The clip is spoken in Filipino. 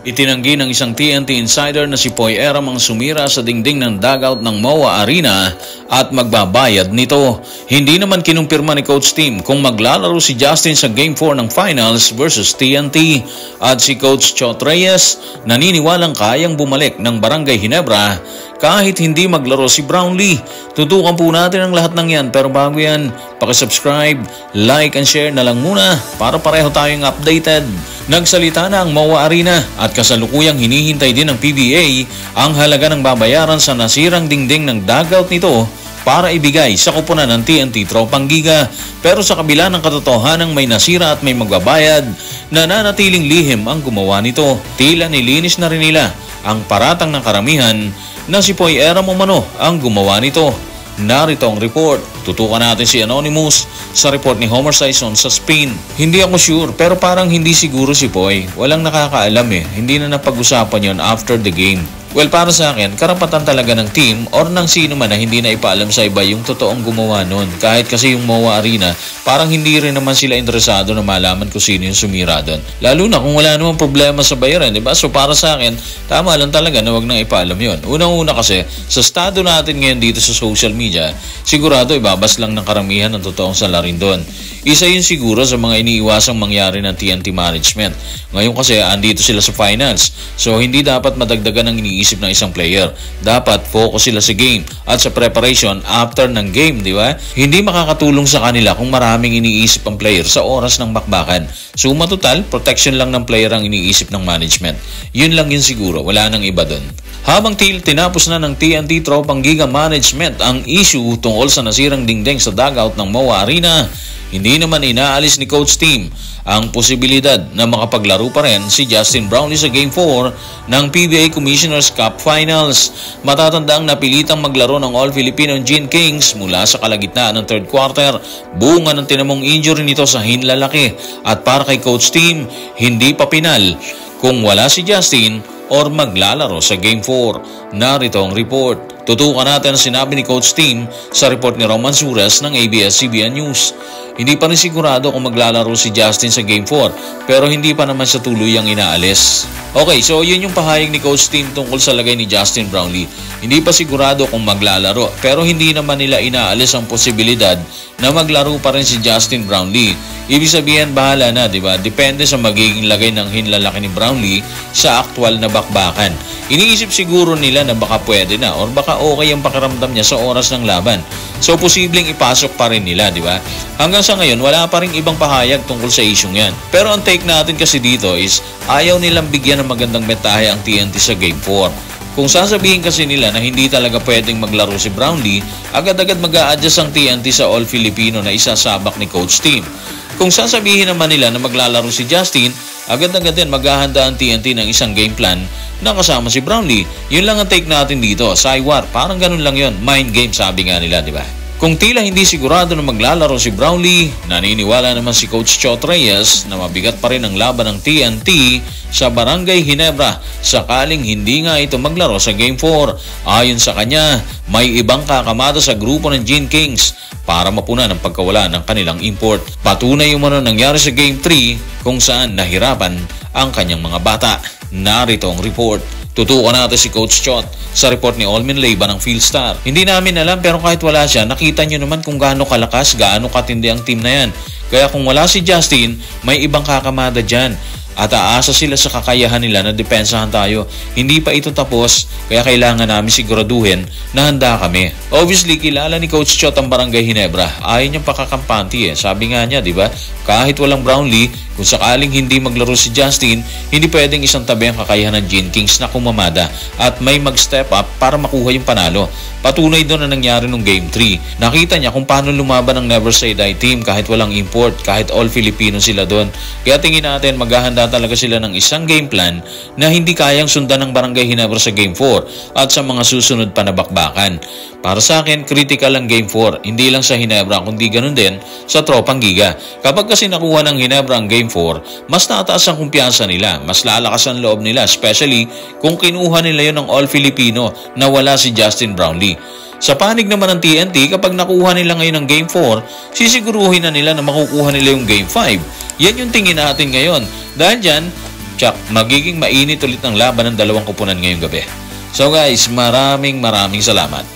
Itinanggi ng isang TNT insider na si Poy Eram ang sumira sa dingding ng dugout ng MOA Arena at magbabayad nito. Hindi naman kinumpirma ni Coach Tim kung maglalaro si Justin sa Game 4 ng Finals versus TNT. At si Coach Chot Reyes naniniwalang kayang bumalik ng Barangay Ginebra kahit hindi maglaro si Brownlee. Tutukan po natin ang lahat ng yan, pero bago yan, pakisubscribe, like and share na lang muna para pareho tayong updated. Nagsalita na ang MOA Arena at kasalukuyang hinihintay din ng PBA ang halaga ng babayaran sa nasirang dingding ng dugout nito para ibigay sa kupunan ng TNT Tropang Giga. Pero sa kabila ng katotohanang may nasira at may magbabayad, nananatiling lihim ang gumawa nito. Tila nilinis na rin nila ang paratang ng karamihan na si Poy Eram umano ang gumawa nito. Narito ang report. Tutukan natin si Anonymous sa report ni Homer Sison sa Spain. Hindi ako sure pero parang hindi siguro si Poy. Walang nakakaalam Hindi na napag-usapan yon after the game. Well, para sa akin, karapatan talaga ng team or ng sino man na hindi na ipaalam sa iba yung totoong gumawa nun. Kahit kasi yung MOA Arena, parang hindi rin naman sila interesado na malaman kung sino yung sumira doon. Lalo na kung wala namang problema sa bayaran, diba? So para sa akin, tama lang talaga na wag nang ipaalam yun. Unang-una kasi, sa estado natin ngayon dito sa social media, sigurado ibabas lang ng karamihan ng totoong salarin doon. Isa yun siguro sa mga iniiwasang mangyari ng TNT management. Ngayon kasi, andito sila sa finals. So hindi dapat madagdagan ng iniisip ng isang player. Dapat focus sila sa game at sa preparation after ng game, di ba? Hindi makakatulong sa kanila kung maraming iniisip ang player sa oras ng bakbakan. So matotal, protection lang ng player ang iniisip ng management. Yun lang yun siguro, wala nang iba dun. Habang tinapos na ng TNT Tropang Giga Management ang issue tungkol sa nasirang dingding sa dugout ng MOA Arena, hindi naman inaalis ni Coach Tim ang posibilidad na makapaglaro pa rin si Justin Brownlee sa Game 4 ng PBA Commissioner's Cup Finals. Matatandaang napilitang maglaro ng All-Filipino Gene Kings mula sa kalagitnaan ng third quarter. Bunga ng tinamong injury nito sa hinlalaki. At para kay Coach Tim, hindi pa pinal kung wala si Justin or maglalaro sa Game 4. Narito ang report. Tutukan natin ang sinabi ni Coach Tim sa report ni Roman Suras ng ABS-CBN News. Hindi pa rin sigurado kung maglalaro si Justin sa Game 4 pero hindi pa naman sa tuluyang inaalis. Okay, so yun yung pahayag ni Coach Tim tungkol sa lagay ni Justin Brownlee. Hindi pa sigurado kung maglalaro pero hindi naman nila inaalis ang posibilidad na maglaro pa rin si Justin Brownlee. Ibig sabihin bahala na, di ba? Depende sa magiging lagay ng hinlalaki ni Brownlee sa aktual na bakbakan. Iniisip siguro nila na baka pwede na or baka okay ang pakiramdam niya sa oras ng laban. So posibleng ipasok pa rin nila, di ba? Hanggang sa ngayon, wala pa rin ibang pahayag tungkol sa isyong yan. Pero ang take natin kasi dito is ayaw nilang bigyan ng magandang metahe ang TNT sa Game 4. Kung sasabihin kasi nila na hindi talaga pwedeng maglaro si Brownlee, agad-agad mag-a-adjust ang TNT sa All-Filipino na isasabak ni Coach Tim. Kung sasabihin naman nila na maglalaro si Justin, agad-agad din maghahanda ang TNT ng isang game plan na kasama si Brownlee. Yun lang ang take natin dito. Saywar, parang ganun lang yun. Mind game sabi nga nila, di ba? Kung tila hindi sigurado na maglalaro si Brownlee, naniniwala naman si Coach Chot Reyes na mabigat pa rin ang laban ng TNT sa Barangay Ginebra sakaling hindi nga ito maglaro sa Game 4. Ayon sa kanya, may ibang kakamada sa grupo ng Gene Kings para mapunan ang pagkawala ng kanilang import. Patunay yung nangyari sa Game 3 kung saan nahirapan ang kanyang mga bata. Narito ang report. Tutukan natin si Coach Chot sa report ni Olmin Leyva ng Philstar. Hindi namin alam pero kahit wala siya, nakita nyo naman kung gaano kalakas, gaano katindi ang team na yan. Kaya kung wala si Justin, may ibang kakamada dyan. At aasa sila sa kakayahan nila na depensahan tayo. Hindi pa ito tapos, kaya kailangan namin siguraduhin na handa kami. Obviously, kilala ni Coach Chot ang Barangay Ginebra. Ayaw niyang pakakampanti Sabi nga niya, di ba? Kahit walang Brownlee, kung sakaling hindi maglaro si Justin, hindi pwedeng isang tabi ang kakayahan ng Gene Kings na kumamada at may mag-step up para makuha yung panalo. Patunay doon na nangyari nung Game 3. Nakita niya kung paano lumaban ang Never Say Die team kahit walang import, kahit all Filipino sila doon. Kaya tingin natin maghahanda talaga sila ng isang game plan na hindi kayang sundan ng Barangay Ginebra sa Game 4 at sa mga susunod pa na bakbakan. Para sa akin, critical ang Game 4. Hindi lang sa Ginebra, kundi ganun din sa Tropang Giga. Kapag kasi nakuha ng Ginebra ang Game 4, mas tataas ang kumpiyansa nila, mas lalakas ang loob nila, especially kung kinuha nila yun ng all-Filipino na wala si Justin Brownlee. Sa panig naman ng TNT, kapag nakuha nila ngayon ng Game 4, sisiguruhin na nila na makukuha nila yung Game 5. Yan yung tingin natin ngayon. Dahil dyan, Tsak, magiging mainit ulit ang laban ng dalawang kupunan ngayong gabi. So guys, maraming salamat.